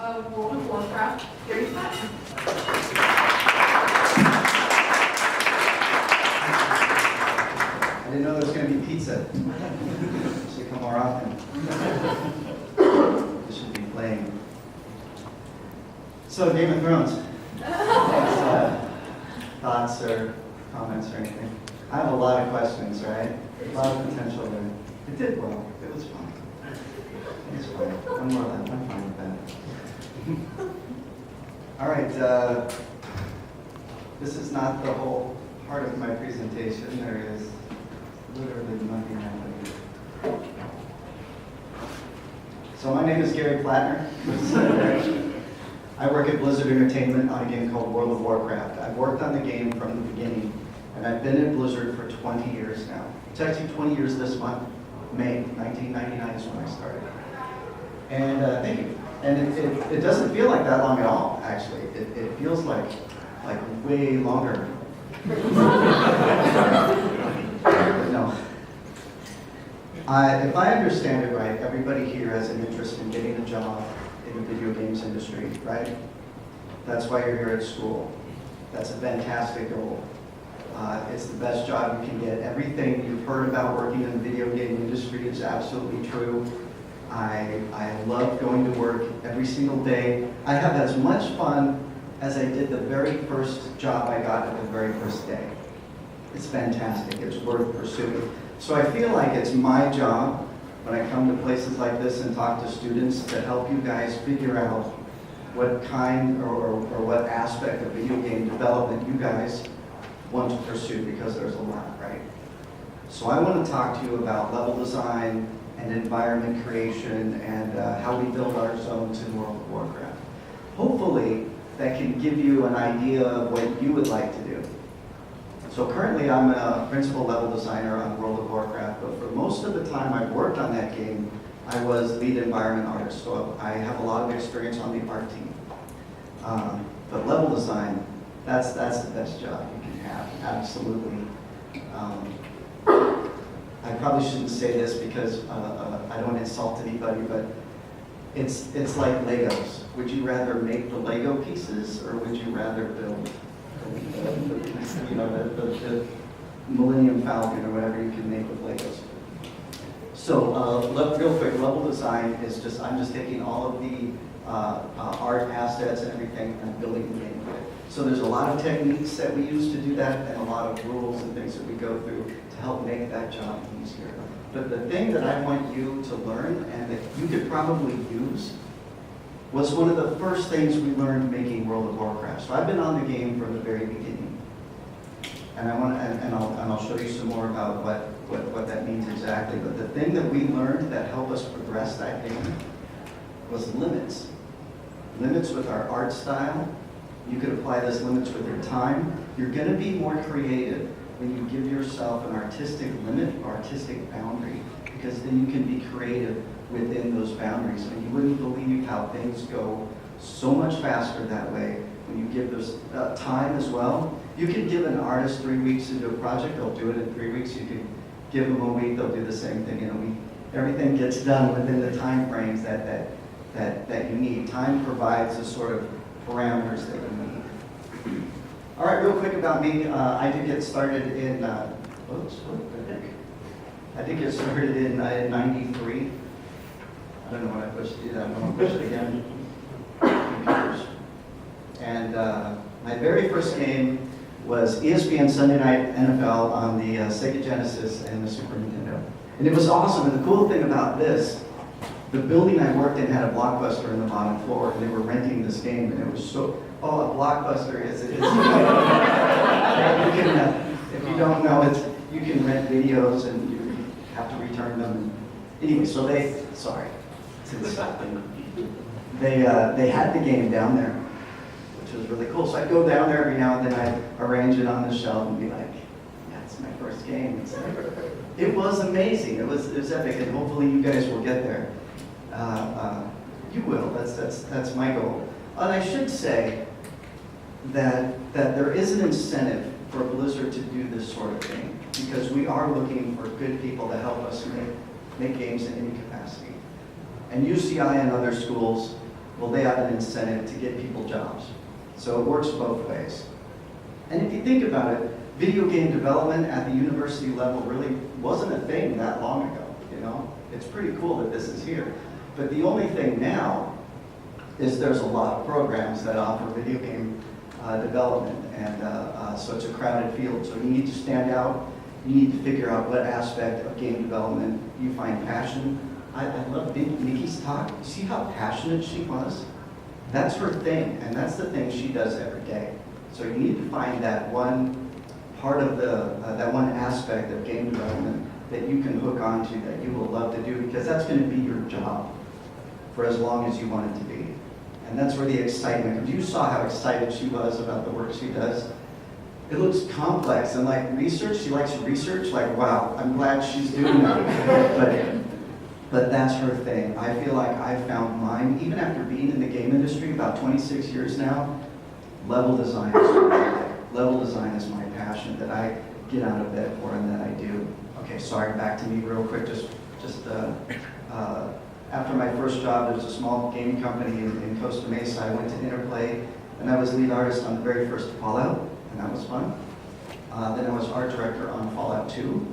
of World of Warcraft, Gary Platner. I didn't know there was going to be pizza. Should come more often. We should be playing. So, Game of Thrones. Thoughts or comments or anything? I have a lot of questions, right? A lot of potential there. It did well. It was fun. It was fun. One more lap. I'm fine with that. All right. This is not the whole part of my presentation. There is literally nothing happening. So my name is Gary Platner. I work at Blizzard Entertainment on a game called World of Warcraft. I've worked on the game from the beginning, and I've been at Blizzard for 20 years now. It's actually 20 years this month. May 1999 is when I started. And thank you. And it doesn't feel like that long at all, actually. It feels like way longer. No. If I understand it right, everybody here has an interest in getting a job in the video games industry, right? That's why you're here at school. That's a fantastic goal. It's the best job you can get. Everything you've heard about working in the video game industry is absolutely true. I love going to work every single day. I have as much fun as I did the very first job I got at the very first day. It's fantastic. It's worth pursuing. So I feel like it's my job when I come to places like this and talk to students to help you guys figure out what kind or what aspect of video game development you guys want to pursue, because there's a lot, right? So I want to talk to you about level design and environment creation and how we build our zones in World of Warcraft. Hopefully, that can give you an idea of what you would like to do. So currently I'm a principal level designer on World of Warcraft, but for most of the time I've worked on that game, I was lead environment artist, so I have a lot of experience on the art team. But level design, that's the best job you can have, absolutely. I probably shouldn't say this because I don't insult anybody, but it's like Legos. Would you rather make the Lego pieces, or would you rather build the Millennium Falcon or whatever you can make with Legos? So real quick, level design is I'm just taking all of the art assets and everything and building the game with it. So there's a lot of techniques that we use to do that, and a lot of rules and things that we go through to help make that job easier. But the thing that I want you to learn, and that you could probably use, was one of the first things we learned making World of Warcraft. So I've been on the game from the very beginning, and I'll show you some more about what that means exactly. But the thing that we learned that helped us progress that game was limits. Limits with our art style. You could apply those limits with your time. You're going to be more creative when you give yourself an artistic limit or artistic boundary, because then you can be creative within those boundaries. And you wouldn't believe how things go so much faster that way when you give those time as well. You can give an artist 3 weeks to do a project, they'll do it in 3 weeks. You can give them a week, they'll do the same thing in a week. Everything gets done within the time frames that you need. Time provides the sort of parameters that you need. All right, real quick about me. I did get started in, I did get started in 93. I don't know what I pushed to do that. I'm going to push it again. Computers. And my very first game was ESPN Sunday Night NFL on the Sega Genesis and the Super Nintendo. And it was awesome. And the cool thing about this, the building I worked in had a Blockbuster in the bottom floor, and they were renting this game, and it was so, a Blockbuster is you can, if you don't know it, you can rent videos and you have to return them. Anyway, so they had the game down there, which was really cool. So I'd go down there every now and then, I'd arrange it on the shelf and be like, yeah, it's my first game. It was amazing. It was epic, and hopefully you guys will get there. You will. That's my goal. And I should say that there is an incentive for Blizzard to do this sort of thing, because we are looking for good people to help us make games in any capacity. And UCI and other schools well, they have an incentive to get people jobs. So it works both ways. And if you think about it, video game development at the university level really wasn't a thing that long ago, you know? It's pretty cool that this is here. But the only thing now is there's a lot of programs that offer video game development, and so it's a crowded field. So you need to stand out. You need to figure out what aspect of game development you find passion. I love Nikki's talk. You see how passionate she was? That's her thing, and that's the thing she does every day. So you need to find that one part of that one aspect of game development that you can hook onto, that you will love to do, because that's going to be your job for as long as you want it to be. And that's where the excitement comes. You saw how excited she was about the work she does. It looks complex, and like research, she likes research, like, wow, I'm glad she's doing that. But that's her thing. I feel like I found mine, even after being in the game industry about 26 years now. Level design is my passion, that I get out of bed for and that I do. Okay, sorry, back to me real quick. After my first job, there was a small game company in Costa Mesa. I went to Interplay, and I was lead artist on the very first Fallout, and that was fun. Then I was art director on Fallout 2.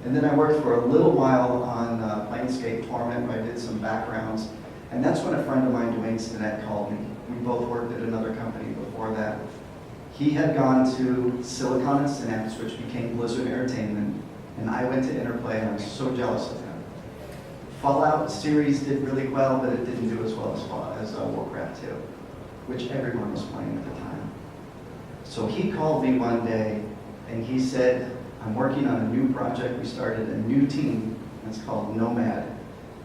And then I worked for a little while on Planescape Torment, where I did some backgrounds. And that's when a friend of mine, Dwayne Stinnett, called me. We both worked at another company before that. He had gone to Silicon and Synapse, which became Blizzard Entertainment, and I went to Interplay, and I was so jealous of him. Fallout series did really well, but it didn't do as well as Warcraft 2, which everyone was playing at the time. So he called me one day, and he said, I'm working on a new project. We started a new team, and it's called Nomad.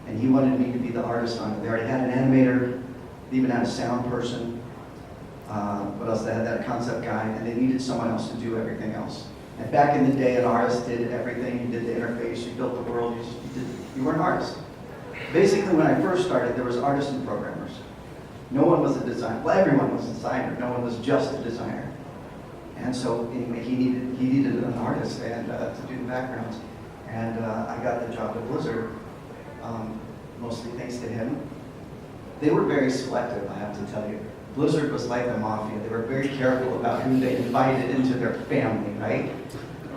And he wanted me to be the artist on it. They already had an animator, they even had a sound person. What else? They had that concept guy, and they needed someone else to do everything else. And back in the day, an artist did everything. You did the interface, you built the world, you were an artist. Basically, when I first started, there was artists and programmers. No one was a designer. Well, everyone was a designer. No one was just a designer. And so anyway, he needed an artist and to do the backgrounds. And I got the job at Blizzard, mostly thanks to him. They were very selective, I have to tell you. Blizzard was like the mafia. They were very careful about who they invited into their family, right?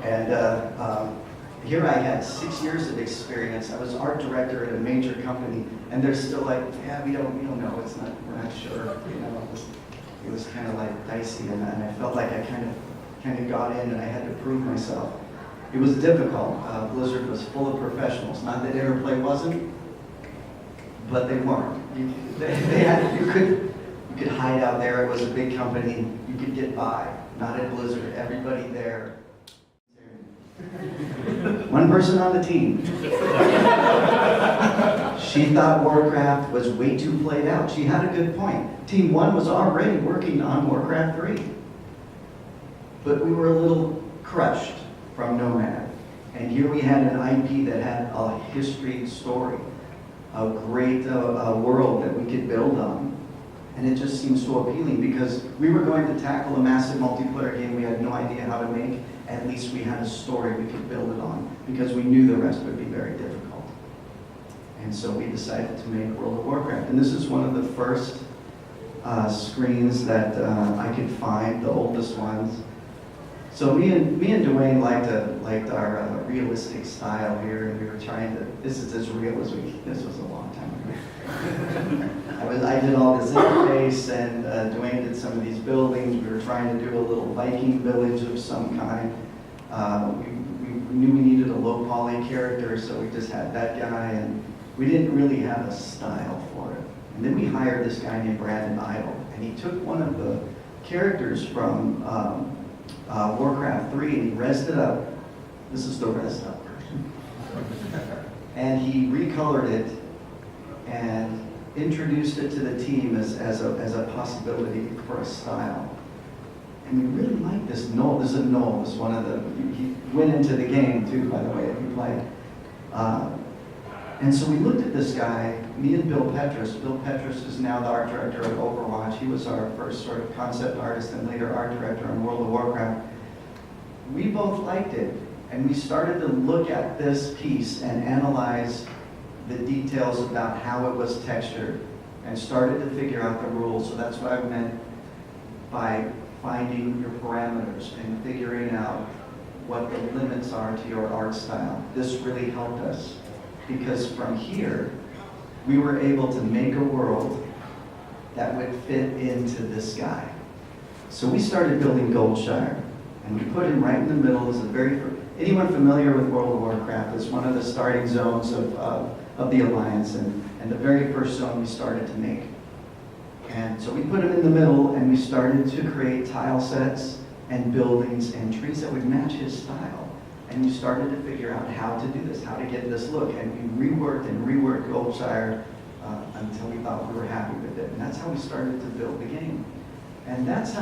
And here I had 6 years of experience. I was art director at a major company, and they're still like, yeah, we don't know. We're not sure. You know, it was kind of like dicey, and I felt like I kind of got in, and I had to prove myself. It was difficult. Blizzard was full of professionals. Not that Interplay wasn't, but they weren't. You could hide out there. It was a big company. You could get by. Not at Blizzard. Everybody there. One person on the team. She thought Warcraft was way too played out. She had a good point. Team 1 was already working on Warcraft 3. But we were a little crushed from Nomad. And here we had an IP that had a history story, a great world that we could build on. And it just seemed so appealing because we were going to tackle a massive multiplayer game we had no idea how to make. At least we had a story we could build it on because we knew the rest would be very difficult. And so we decided to make World of Warcraft. And this is one of the first screens that I could find, the oldest ones. So me and Dwayne liked our realistic style here, and we were trying to. This is as real as we. This was a long time ago. I did all this interface, and Dwayne did some of these buildings. We were trying to do a little Viking village of some kind. We knew we needed a low poly character, so we just had that guy, and we didn't really have a style for it. And then we hired this guy named Brandon Idle, and he took one of the characters from Warcraft 3 and he rezzed it up. This is the rezzed up version. And he recolored it and introduced it to the team as a possibility for a style. And we really liked this Noel. This is Noel. This is one of the, he went into the game too, by the way, he played. And so we looked at this guy, me and Bill Petrus. Bill Petrus is now the art director of Overwatch. He was our first sort of concept artist and later art director on World of Warcraft. We both liked it, and we started to look at this piece and analyze the details about how it was textured, and started to figure out the rules. So that's what I meant by finding your parameters and figuring out what the limits are to your art style. This really helped us because from here, we were able to make a world that would fit into this guy. So we started building Goldshire, and we put him right in the middle. As anyone familiar with World of Warcraft? It's one of the starting zones of the Alliance, and the very first zone we started to make. And so we put him in the middle, and we started to create tile sets and buildings and trees that would match his style. And we started to figure out how to do this, how to get this look. And we reworked and reworked Goldshire until we thought we were happy with it. And that's how we started to build the game. And that's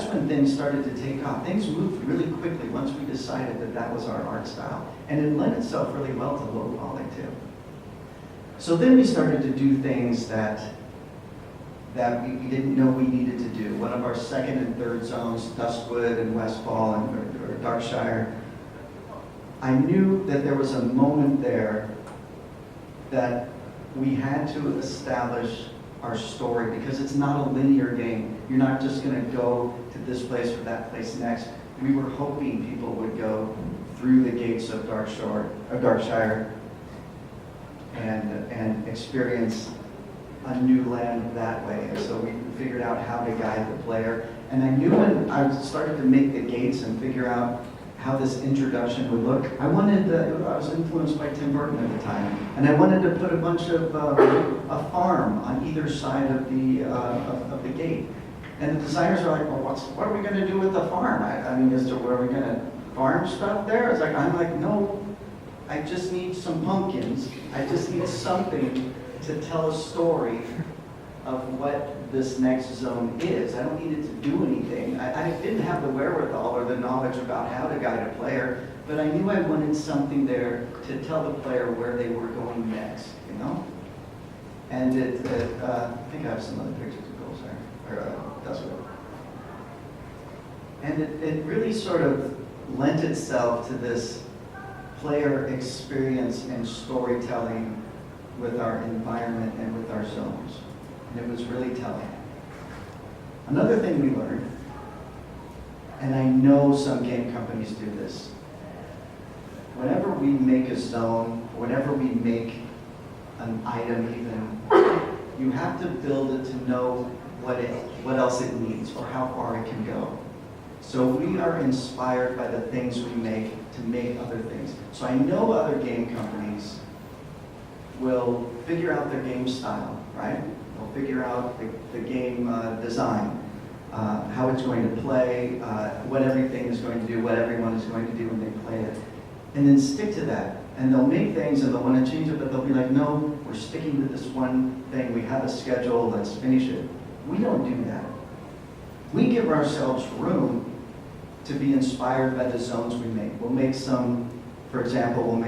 when things started to take off. Things moved really quickly once we decided that that was our art style. And it lent itself really well to low poly too. So then we started to do things that we didn't know we needed to do. One of our second and third zones, Duskwood and Westfall or Darkshire, I knew that there was a moment there that we had to establish our story, because it's not a linear game. You're not just going to go to this place or that place next. We were hoping people would go through the gates of Darkshire and experience a new land that way. And so we figured out how to guide the player. And I knew when I started to make the gates and figure out how this introduction would look, I was influenced by Tim Burton at the time, and I wanted to put a bunch of a farm on either side of the gate. And the designers are like, well, what are we going to do with the farm? I mean, are we going to farm stuff there? I'm like, no, I just need some pumpkins. I just need something to tell a story of what this next zone is. I don't need it to do anything. I didn't have the wherewithal or the knowledge about how to guide a player, but I knew I wanted something there to tell the player where they were going next, you know? And I think I have some other pictures of goals there, or Duskwood. And it really sort of lent itself to this player experience and storytelling with our environment and with our zones. And it was really telling. Another thing we learned, and I know some game companies do this, whenever we make a zone, whenever we make an item even, you have to build it to know what else it needs or how far it can go. So we are inspired by the things we make to make other things. So I know other game companies will figure out their game style, right? They'll figure out the game design, how it's going to play, what everything is going to do, what everyone is going to do when they play it, and then stick to that. And they'll make things and they'll want to change it, but they'll be like, no, we're sticking to this one thing. We have a schedule, let's finish it. We don't do that. We give ourselves room to be inspired by the zones we make. We'll make some, for example,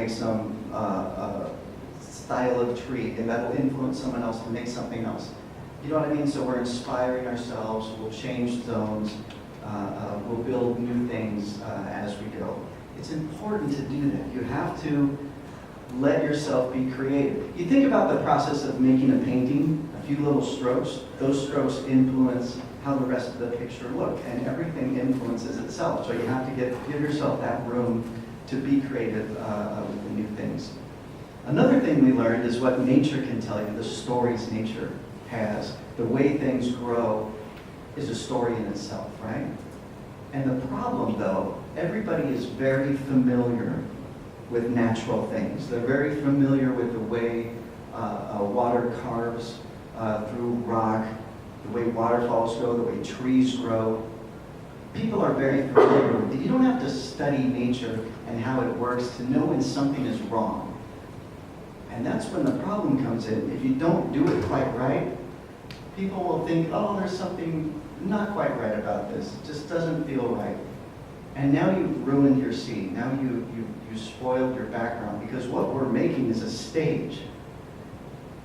style of tree, and that'll influence someone else to make something else. You know what I mean? So we're inspiring ourselves, we'll change zones, we'll build new things as we go. It's important to do that. You have to let yourself be creative. You think about the process of making a painting, a few little strokes, those strokes influence how the rest of the picture look, and everything influences itself. So you have to give yourself that room to be creative with the new things. Another thing we learned is what nature can tell you, the stories nature has. The way things grow is a story in itself, right? And the problem, though, everybody is very familiar with natural things. They're very familiar with the way water carves through rock, the way waterfalls grow, the way trees grow. People are very familiar with it. You don't have to study nature and how it works to know when something is wrong. And that's when the problem comes in. If you don't do it quite right, people will think, oh, there's something not quite right about this. It just doesn't feel right. And now you've ruined your scene. Now you spoiled your background, because what we're making is a stage.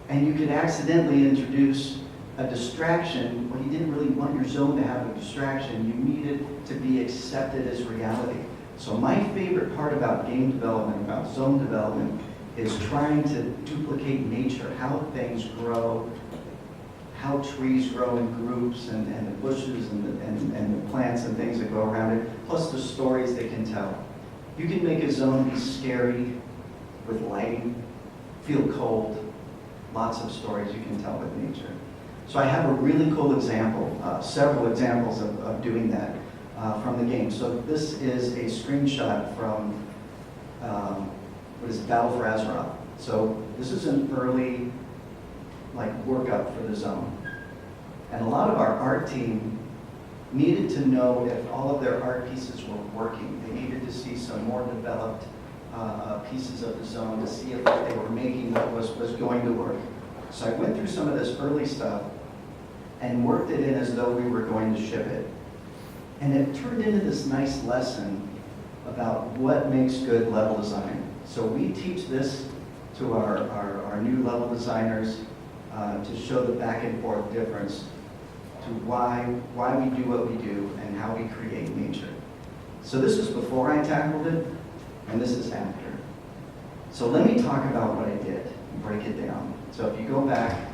And you could accidentally introduce a distraction when you didn't really want your zone to have a distraction. You needed to be accepted as reality. So my favorite part about game development, about zone development, is trying to duplicate nature, how things grow, how trees grow in groups, and the bushes and the plants and things that go around it, plus the stories they can tell. You can make a zone be scary with lighting, feel cold, lots of stories you can tell with nature. So I have a really cool example, several examples of doing that from the game. So this is a screenshot from, what is it, Battle for Azeroth. So this is an early workup for the zone. And a lot of our art team needed to know if all of their art pieces were working. They needed to see some more developed pieces of the zone to see if what they were making was going to work. So I went through some of this early stuff and worked it in as though we were going to ship it. And it turned into this nice lesson about what makes good level design. So we teach this to our new level designers to show the back and forth difference to why we do what we do and how we create nature. So this was before I tackled it, and this is after. So let me talk about what I did and break it down. So if you go back,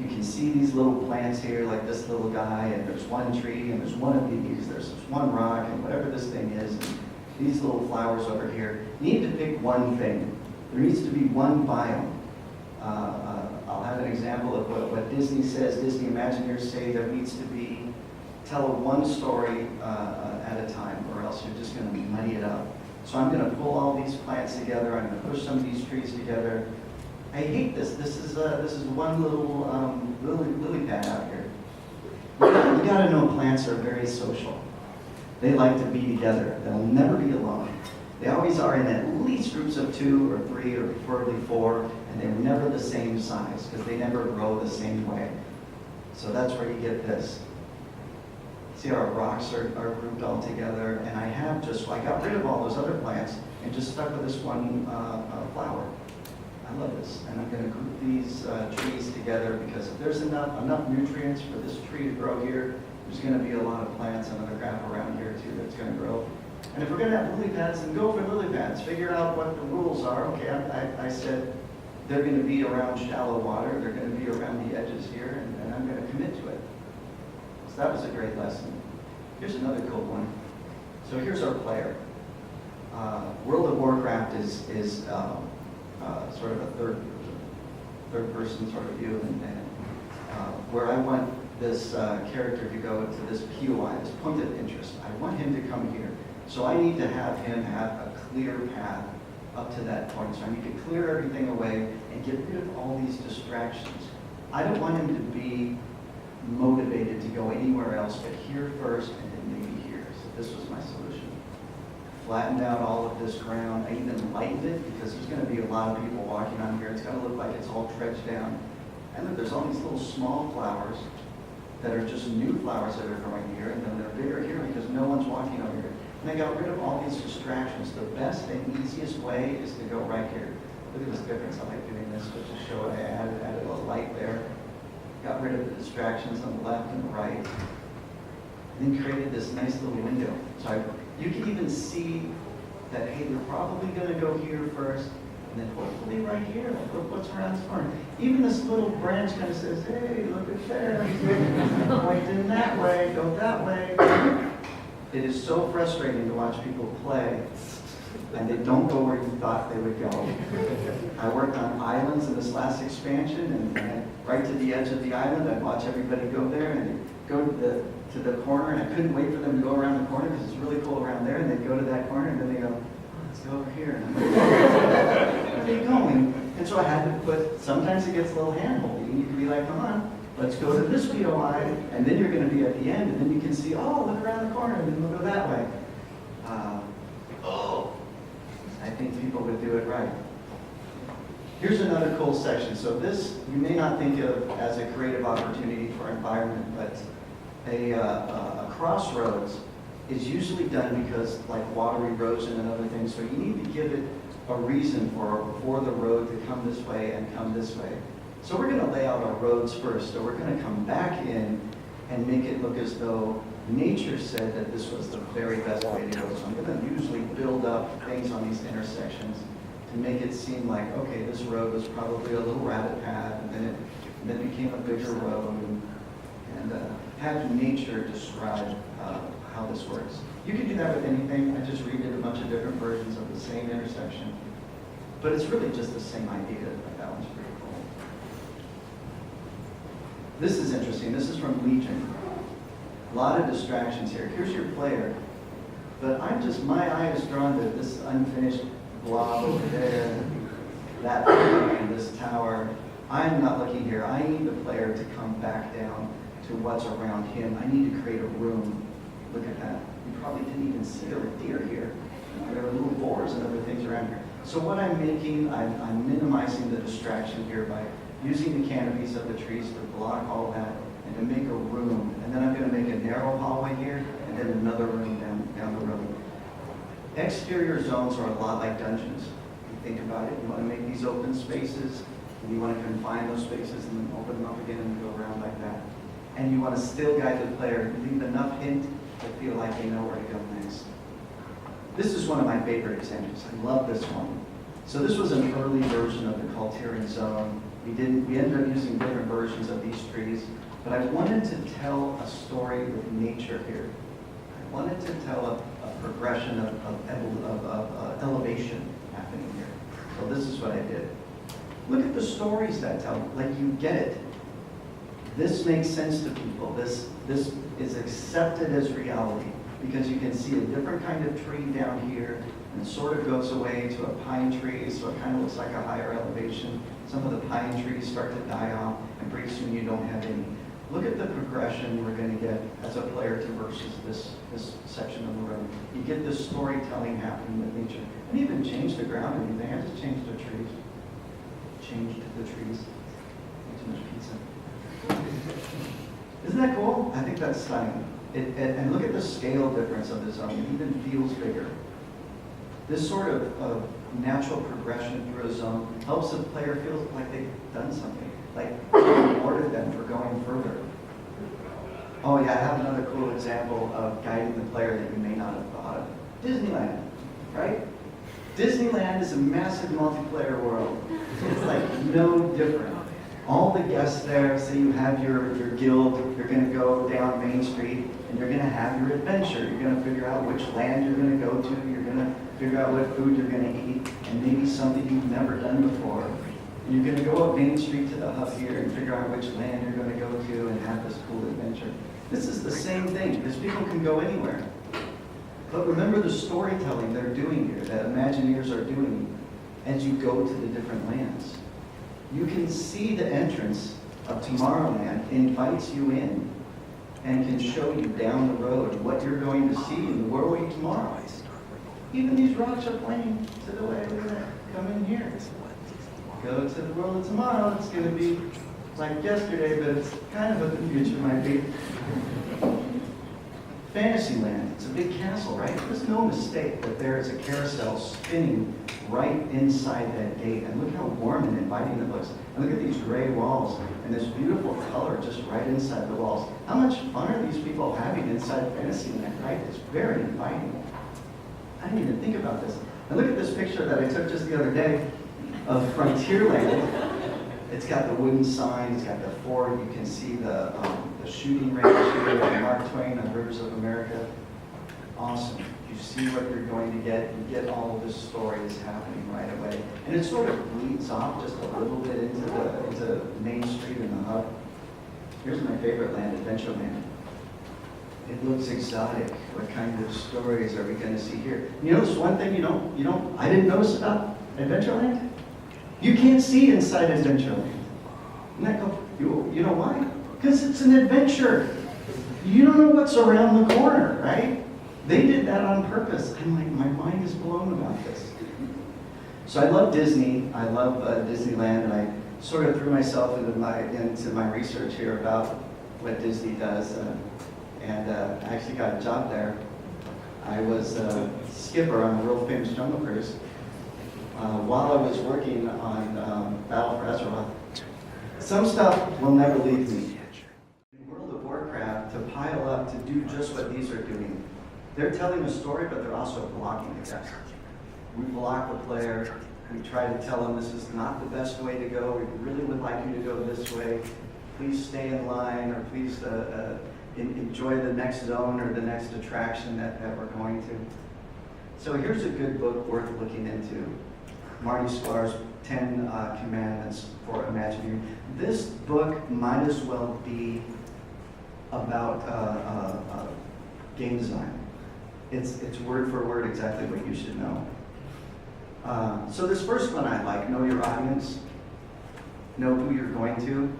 you can see these little plants here, like this little guy, and there's one tree, and there's one of these, there's this one rock, and whatever this thing is, and these little flowers over here. You need to pick one thing. There needs to be one biome. I'll have an example of what Disney says. Disney Imagineers say there needs to be, tell one story at a time, or else you're just going to muddy it up. So I'm going to pull all these plants together. I'm going to push some of these trees together. I hate this. This is one little lily pad out here. You got to know plants are very social. They like to be together. They'll never be alone. They always are in at least groups of 2 or 3 or preferably 4, and they're never the same size because they never grow the same way. So that's where you get this. See, our rocks are grouped all together, and I got rid of all those other plants and just stuck with this one flower. I love this, and I'm going to group these trees together because if there's enough nutrients for this tree to grow here, there's going to be a lot of plants and other crap around here too that's going to grow. And if we're going to have lily pads, then go for lily pads. Figure out what the rules are. Okay, I said they're going to be around shallow water. They're going to be around the edges here, and I'm going to commit to it. So that was a great lesson. Here's another cool one. So here's our player. World of Warcraft is sort of a third person sort of view, and where I want this character to go to this POI, this point of interest. I want him to come here. So I need to have him have a clear path up to that point. So I need to clear everything away and get rid of all these distractions. I don't want him to be motivated to go anywhere else but here first and then maybe here. So this was my solution. Flattened out all of this ground. I even lightened it because there's going to be a lot of people walking on here. It's going to look like it's all dredged down. And look, there's all these little small flowers that are just new flowers that are growing here, and then they're bigger here because no one's walking over here. And I got rid of all these distractions. The best and easiest way is to go right here. Look at this difference. I like doing this just to show it. I added a light there. Got rid of the distractions on the left and the right. And then created this nice little window. So you can even see that, hey, they're probably going to go here first, and then hopefully right here. Look what's around this corner. Even this little branch kind of says, hey, look at there. Point in that way, go that way. It is so frustrating to watch people play, and they don't go where you thought they would go. I worked on islands in this last expansion, and right to the edge of the island, I'd watch everybody go there, and they'd go to the corner, and I couldn't wait for them to go around the corner because it's really cool around there, and they'd go to that corner, and then they go, oh, let's go over here. And I'm like, where are they going? And so I had to put, sometimes it gets a little handhold. You need to be like, come on. Let's go to this POI, and then you're going to be at the end, and then you can see, oh, look around the corner, and then we'll go that way. I think people would do it right. Here's another cool section. So this, you may not think of as a creative opportunity for environment, but a crossroads is usually done because like water erosion and other things, so you need to give it a reason for the road to come this way and come this way. So we're going to lay out our roads first. So we're going to come back in and make it look as though nature said that this was the very best way to go. So I'm going to usually build up things on these intersections to make it seem like, okay, this road was probably a little rabbit path, and then it became a bigger road, and have nature describe how this works. You can do that with anything. I just redid a bunch of different versions of the same intersection. But it's really just the same idea. That one's pretty cool. This is interesting. This is from Legion. A lot of distractions here. Here's your player. But my eye is drawn to this unfinished blob over there, that thing, this tower. I'm not looking here. I need the player to come back down to what's around him. I need to create a room. Look at that. You probably didn't even see there were deer here. There were little boars and other things around here. So what I'm making, I'm minimizing the distraction here by using the canopies of the trees to block all that and to make a room. And then I'm going to make a narrow hallway here and then another room down the road. Exterior zones are a lot like dungeons. You think about it, you want to make these open spaces, and you want to confine those spaces and then open them up again and go around like that. And you want to still guide the player, leave enough hint to feel like they know where to go next. This is one of my favorite examples. I love this one. So this was an early version of the Culterian zone. We ended up using different versions of these trees, but I wanted to tell a story with nature here. I wanted to tell a progression of elevation happening here. So this is what I did. Look at the stories that tell, like you get it. This makes sense to people. This is accepted as reality because you can see a different kind of tree down here and it sort of goes away to a pine tree, so it kind of looks like a higher elevation. Some of the pine trees start to die off and pretty soon you don't have any. Look at the progression we're going to get as a player traverses this section of the road. You get this storytelling happening with nature. And even change the ground or anything. I just changed the trees. Changed the trees. Too much pizza. Isn't that cool? I think that's stunning. And look at the scale difference of the zone. It even feels bigger. This sort of natural progression through a zone helps the player feel like they've done something, like rewarded them for going further. Oh yeah, I have another cool example of guiding the player that you may not have thought of. Disneyland, right? Disneyland is a massive multiplayer world. It's like no different. All the guests there, say you have your guild, you're going to go down Main Street and you're going to have your adventure. You're going to figure out which land you're going to go to. You're going to figure out what food you're going to eat and maybe something you've never done before. And you're going to go up Main Street to the hub here and figure out which land you're going to go to and have this cool adventure. This is the same thing because people can go anywhere. But remember the storytelling they're doing here, that Imagineers are doing as you go to the different lands. You can see the entrance of Tomorrowland invites you in and can show you down the road what you're going to see in the world tomorrow. Even these rocks are pointing to the way. Look at that. Come in here. Go to the world of tomorrow. It's going to be like yesterday, but it's kind of what the future might be. Fantasyland. It's a big castle, right? There's no mistake that there is a carousel spinning right inside that gate. And look how warm and inviting it looks. And look at these gray walls and this beautiful color just right inside the walls. How much fun are these people having inside Fantasyland, right? It's very inviting. I didn't even think about this. And look at this picture that I took just the other day of Frontierland. It's got the wooden sign, it's got the fort, you can see the shooting range here at Mark Twain on Rivers of America. Awesome. You see what you're going to get. You get all of this story is happening right away. And it sort of bleeds off just a little bit into Main Street and the hub. Here's my favorite land, Adventureland. It looks exotic. What kind of stories are we going to see here? You notice one thing I didn't notice about Adventureland? You can't see inside Adventureland. Isn't that cool? You know why? Because it's an adventure. You don't know what's around the corner, right? They did that on purpose. I'm like, my mind is blown about this. So I love Disney. I love Disneyland, and I sort of threw myself into my research here about what Disney does, and I actually got a job there. I was a skipper on a real famous jungle cruise. While I was working on Battle for Azeroth, some stuff will never leave me. In World of Warcraft, to pile up, to do just what these are doing, they're telling a story, but they're also blocking the text. We block the player, We try to tell them this is not the best way to go. We really would like you to go this way. Please stay in line, or please enjoy the next zone or the next attraction that we're going to. So here's a good book worth looking into. Marty Sklar's 10 Commandments for Imagineering. This book might as well be about game design. It's word for word exactly what you should know. So this first one I like, know your audience, know who you're going to.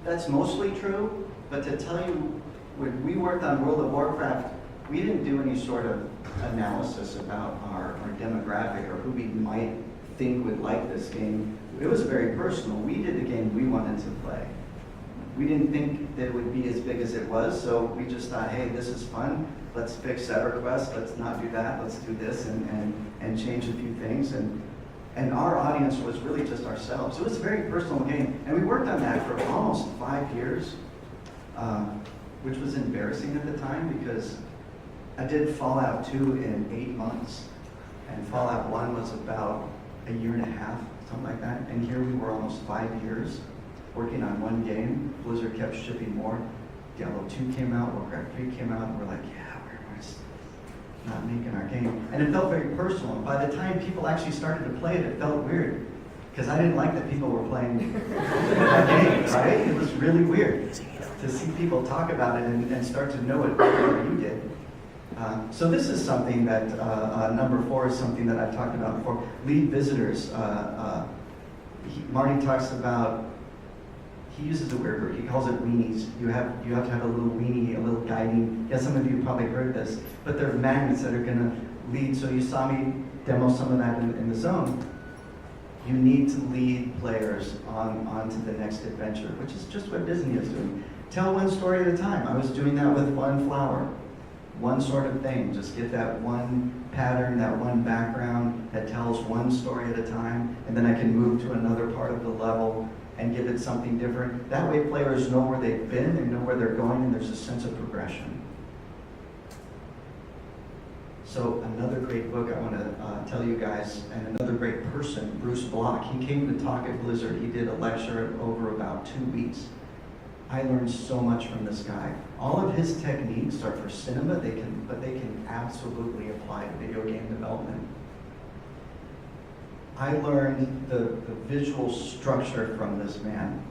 That's mostly true, but to tell you, when we worked on World of Warcraft, we didn't do any sort of analysis about our demographic or who we might think would like this game. It was very personal. We did the game we wanted to play. We didn't think that it would be as big as it was, so we just thought, hey, this is fun. Let's fix that request. Let's not do that. Let's do this and change a few things. And our audience was really just ourselves. It was a very personal game. And we worked on that for almost 5 years, which was embarrassing at the time because I did Fallout 2 in 8 months. And Fallout 1 was about a year and a half, something like that. And here we were almost 5 years working on one game. Blizzard kept shipping more. Diablo 2 came out, Warcraft 3 came out, and we're like, yeah, we're just not making our game. And it felt very personal. By the time people actually started to play it, it felt weird. Because I didn't like that people were playing that game, right? It was really weird to see people talk about it and start to know it better than you did. So this is something that, number 4 is something that I've talked about before. Lead visitors. Marty talks about, he uses a weird word, he calls it weenies. You have to have a little weenie, a little guiding. Yeah, some of you probably heard this, but they're magnets that are gonna lead. So you saw me demo some of that in the zone. You need to lead players onto the next adventure, which is just what Disney is doing. Tell one story at a time. I was doing that with one flower. One sort of thing, just get that one pattern, that one background that tells one story at a time, and then I can move to another part of the level and give it something different. That way players know where they've been, they know where they're going, and there's a sense of progression. So another great book I want to tell you guys, and another great person, Bruce Block. He came to talk at Blizzard. He did a lecture over about 2 weeks. I learned so much from this guy. All of his techniques are for cinema, but they can absolutely apply to video game development. I learned the visual structure from this man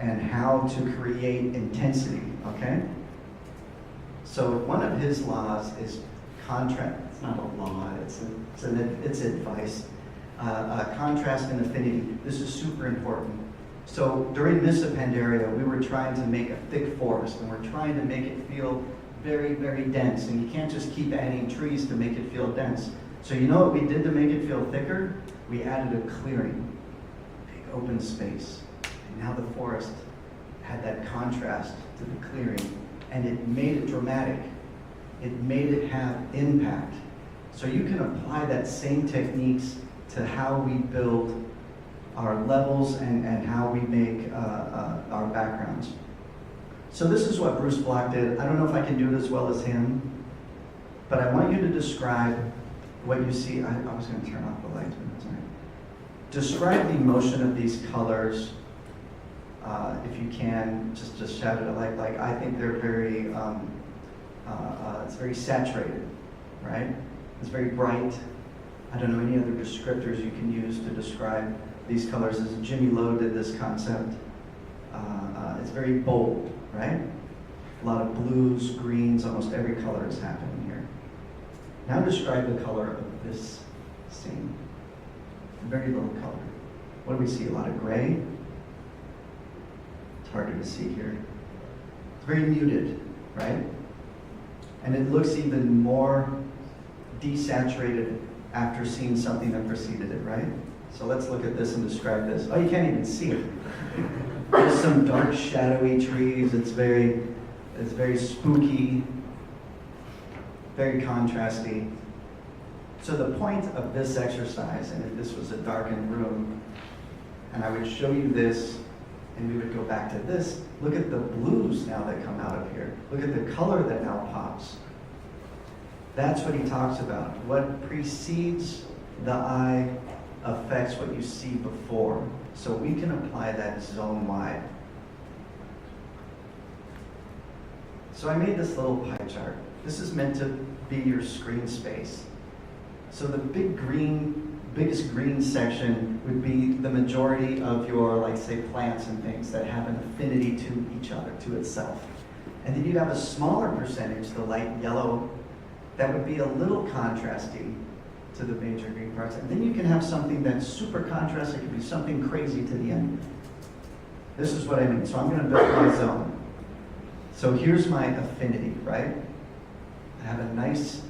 and how to create intensity, okay? So one of his laws is contrast. It's not a law, it's advice. Contrast and affinity. This is super important. So during Missa Pandaria, we were trying to make a thick forest, and we're trying to make it feel very, very dense. And you can't just keep adding trees to make it feel dense. So you know what we did to make it feel thicker? We added a clearing, big open space. And now the forest had that contrast to the clearing, and it made it dramatic. It made it have impact. So you can apply that same techniques to how we build our levels and how we make our backgrounds. So this is what Bruce Block did. I don't know if I can do it as well as him, but I want you to describe what you see. I was going to turn off the lights, but that's all right. Describe the emotion of these colors. If you can, just shout it like I think they're very, it's very saturated, right? It's very bright. I don't know any other descriptors you can use to describe these colors. As Jimmy Lowe did this concept. It's very bold, right? A lot of blues, greens, almost every color is happening here. Now describe the color of this scene. Very little color. What do we see? A lot of gray. It's harder to see here. It's very muted, right? And it looks even more desaturated after seeing something that preceded it, right? So let's look at this and describe this. Oh, you can't even see it. There's some dark, shadowy trees. It's very spooky, very contrasty. So the point of this exercise, and if this was a darkened room, and I would show you this, and we would go back to this, look at the blues now that come out of here. Look at the color that now pops. That's what he talks about. What precedes the eye affects what you see before. So we can apply that zone-wide. So I made this little pie chart. This is meant to be your screen space. So the biggest green section would be the majority of your, like say, plants and things that have an affinity to each other, to itself. And then you'd have a smaller percentage, the light yellow, that would be a little contrasty to the major green parts. And then you can have something that's super contrasty. It could be something crazy to the end. This is what I mean. So I'm going to build my zone. So here's my affinity, right? I have a nice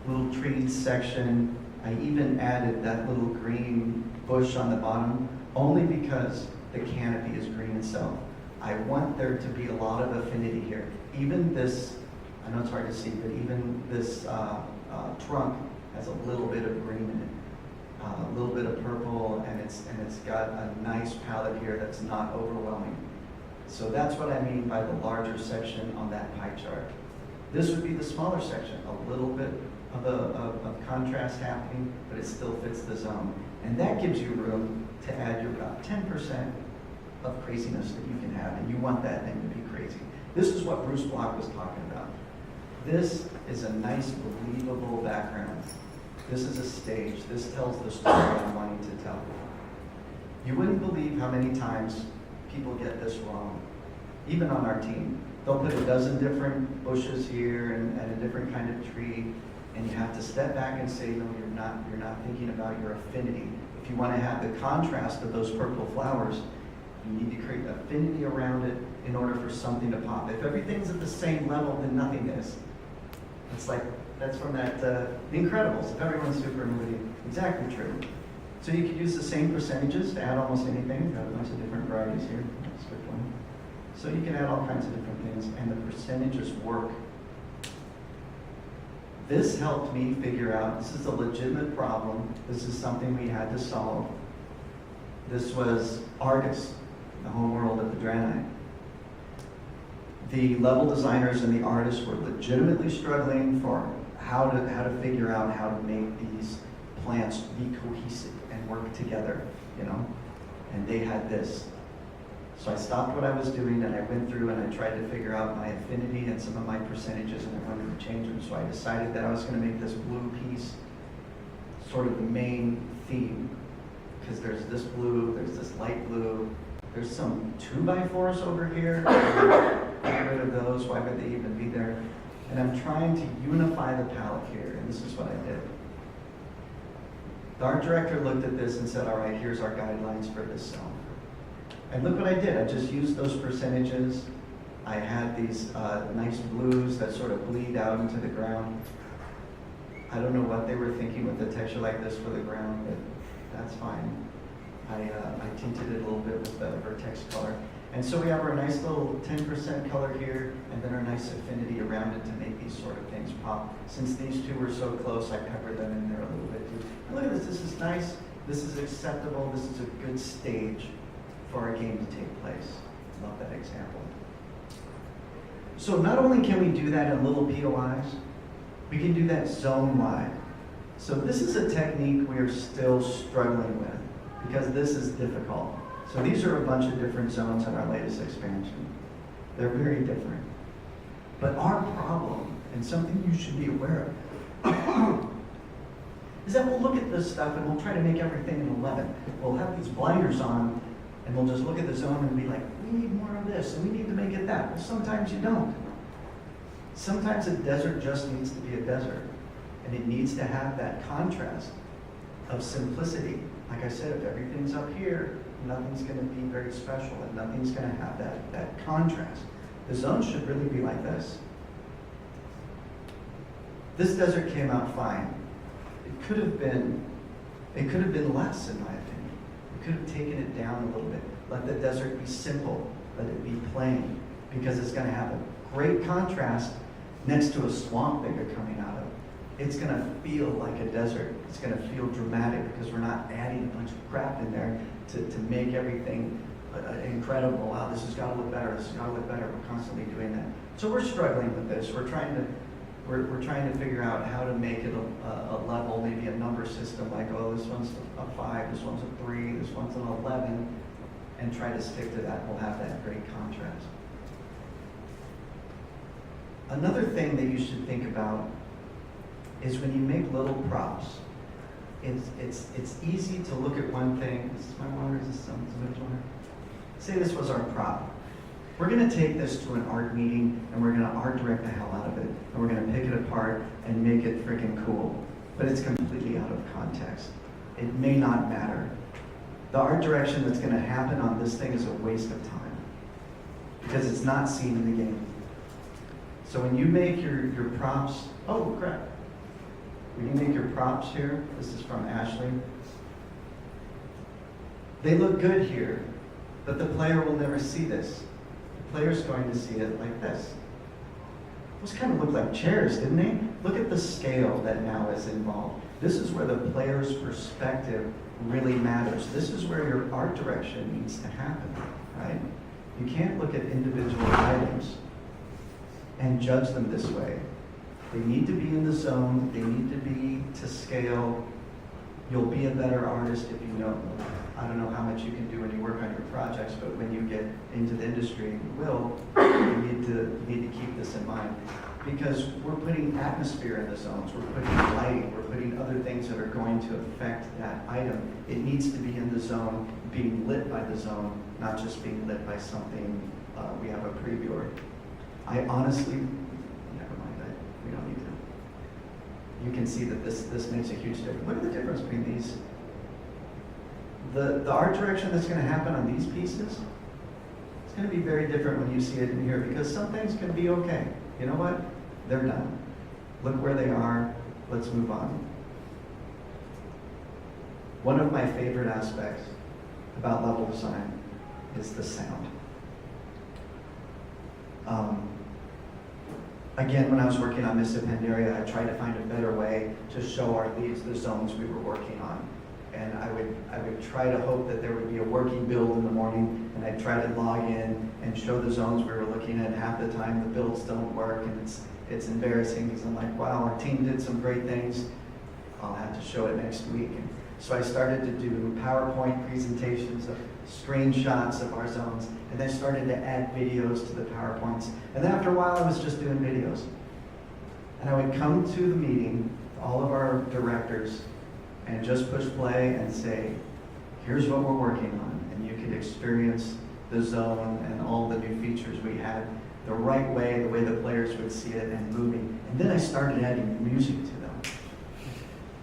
little tree section. I even added that little green bush on the bottom, only because the canopy is green itself. I want there to be a lot of affinity here. Even this, I know it's hard to see, but even this trunk has a little bit of green in it, a little bit of purple, and it's got a nice palette here that's not overwhelming. So that's what I mean by the larger section on that pie chart. This would be the smaller section, a little bit of contrast happening, but it still fits the zone. And that gives you room to add your about 10% of craziness that you can have, and you want that thing to be crazy. This is what Bruce Block was talking about. This is a nice, believable background. This is a stage. This tells the story I'm wanting to tell. You wouldn't believe how many times people get this wrong, even on our team. They'll put a dozen different bushes here and a different kind of tree, and you have to step back and say, no, you're not thinking about your affinity. If you want to have the contrast of those purple flowers, you need to create affinity around it in order for something to pop. If everything's at the same level, then nothing is. It's like, that's from that The Incredibles, if everyone's super moody. Exactly true. So you could use the same percentages to add almost anything. We've got a bunch of different varieties here. That's a good one. So you can add all kinds of different things, and the percentages work. This helped me figure out, this is a legitimate problem. This is something we had to solve. This was Argus, the home world of the Draenei. The level designers and the artists were legitimately struggling for how to figure out how to make these plants be cohesive and work together, you know? And they had this. So I stopped what I was doing and I went through and I tried to figure out my affinity and some of my percentages, and I wanted to change them. So I decided that I was going to make this blue piece sort of the main theme, because there's this blue, there's this light blue, there's some 2x4s over here. Get rid of those. Why would they even be there? And I'm trying to unify the palette here, and this is what I did. The art director looked at this and said, all right, here's our guidelines for this zone. And look what I did. I just used those percentages. I had these nice blues that sort of bleed out into the ground. I don't know what they were thinking with a texture like this for the ground, but that's fine. I tinted it a little bit with the vertex color. And so we have our nice little 10% color here, and then our nice affinity around it to make these sort of things pop. Since these two were so close, I peppered them in there a little bit too. And look at this. This is nice. This is acceptable. This is a good stage for our game to take place. Love that example. So not only can we do that in little POIs, we can do that zone-wide. So this is a technique we're still struggling with because this is difficult. So these are a bunch of different zones in our latest expansion. They're very different. But our problem, and something you should be aware of, is that we'll look at this stuff and we'll try to make everything an 11. We'll have these blinders on, and we'll just look at the zone and be like, we need more of this, and we need to make it that. Well, sometimes you don't. Sometimes a desert just needs to be a desert, and it needs to have that contrast of simplicity. Like I said, if everything's up here, nothing's going to be very special, and nothing's going to have that contrast. The zone should really be like this. This desert came out fine. It could have been less, in my opinion. We could have taken it down a little bit. Let the desert be simple. Let it be plain, because it's going to have a great contrast next to a swamp that you're coming out of. It's going to feel like a desert. It's going to feel dramatic because we're not adding a bunch of crap in there to make everything incredible. Wow, this has got to look better. This has got to look better. We're constantly doing that. So we're struggling with this. We're trying to we're trying to figure out how to make it a level, maybe a number system, like, oh, this one's a 5, this one's a 3, this one's an 11, and try to stick to that. We'll have that great contrast. Another thing that you should think about is when you make little props, it's easy to look at one thing. Is this my water? Is this somebody's water? Say this was our prop. We're going to take this to an art meeting and we're going to art direct the hell out of it. And we're going to pick it apart and make it freaking cool. But it's completely out of context. It may not matter. The art direction that's going to happen on this thing is a waste of time because it's not seen in the game. So when you make your props, oh crap. When you make your props here, this is from Ashley, they look good here, but the player will never see this. The player's going to see it like this. Those kind of look like chairs, didn't they? Look at the scale that now is involved. This is where the player's perspective really matters. This is where your art direction needs to happen, right? You can't look at individual items and judge them this way. They need to be in the zone. They need to be to scale. You'll be a better artist if you know. I don't know how much you can do when you work on your projects, but when you get into the industry, you will. You need to keep this in mind because we're putting atmosphere in the zones. We're putting lighting. We're putting other things that are going to affect that item. It needs to be in the zone, being lit by the zone, not just being lit by something we have a previewer. I honestly, never mind that. We don't need to. You can see that this makes a huge difference. Look at the difference between these. The art direction that's going to happen on these pieces, it's going to be very different when you see it in here because some things can be okay. You know what? They're done. Look where they are. Let's move on. One of my favorite aspects about level design is the sound. Again, when I was working on Miss Appendaria, I tried to find a better way to show our leads the zones we were working on. And I would try to hope that there would be a working build in the morning, and I'd try to log in and show the zones we were looking at. Half the time the builds don't work, and it's embarrassing because I'm like, wow, our team did some great things. I'll have to show it next week. And so I started to do PowerPoint presentations of screenshots of our zones, and then started to add videos to the PowerPoints. And then after a while, I was just doing videos. And I would come to the meeting, all of our directors, and just push play and say, here's what we're working on. And you could experience the zone and all the new features we had the right way, the way the players would see it and moving. And then I started adding music to them.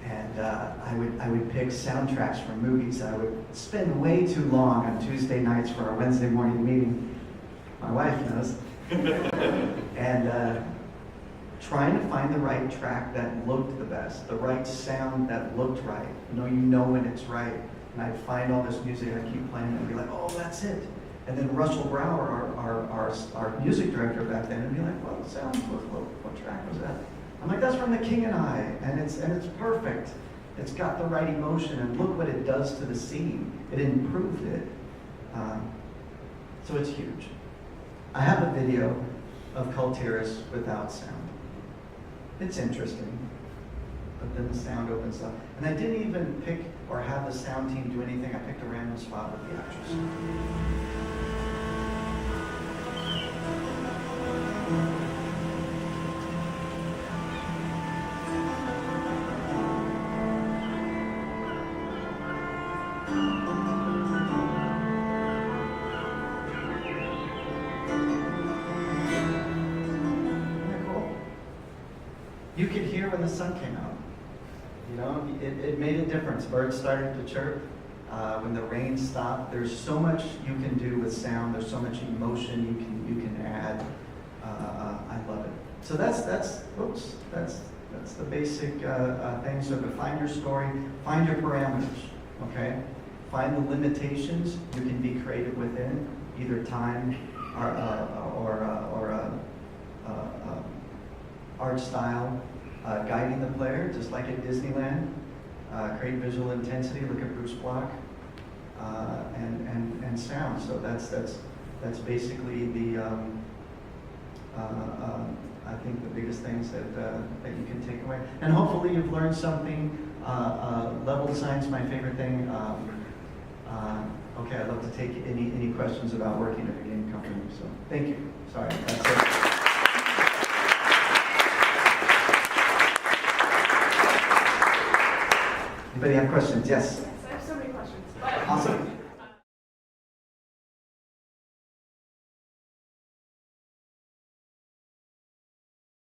And I would pick soundtracks from movies. I would spend way too long on Tuesday nights for our Wednesday morning meeting. My wife knows. And trying to find the right track that looked the best, the right sound that looked right. You know when it's right. And I'd find all this music, I'd keep playing and be like, oh, that's it. And then Russell Brower, our music director back then, would be like, well, the sound, what track was that? I'm like, that's from The King and I, and it's perfect. It's got the right emotion, and look what it does to the scene. It improved it. So it's huge. I have a video of Cultiris without sound. It's interesting, but then the sound opens up. And I didn't even pick or have the sound team do anything. I picked a random spot with the actress. You could hear when the sun came out. You know, it made a difference. Birds started to chirp. When the rain stopped, there's so much you can do with sound. There's so much emotion you can add. I love it. So that's the basic thing. So define your story, find your parameters. Okay, find the limitations you can be creative within, either time or art style, guiding the player, just like at Disneyland. Create visual intensity, look at Bruce Block, and sound. So that's basically I think the biggest things that you can take away. And hopefully you've learned something. Level design's my favorite thing. Okay, I'd love to take any questions about working at a game company. So thank you. Sorry, that's it. Anybody have questions? Yes. Yes, I have so many questions. But Awesome.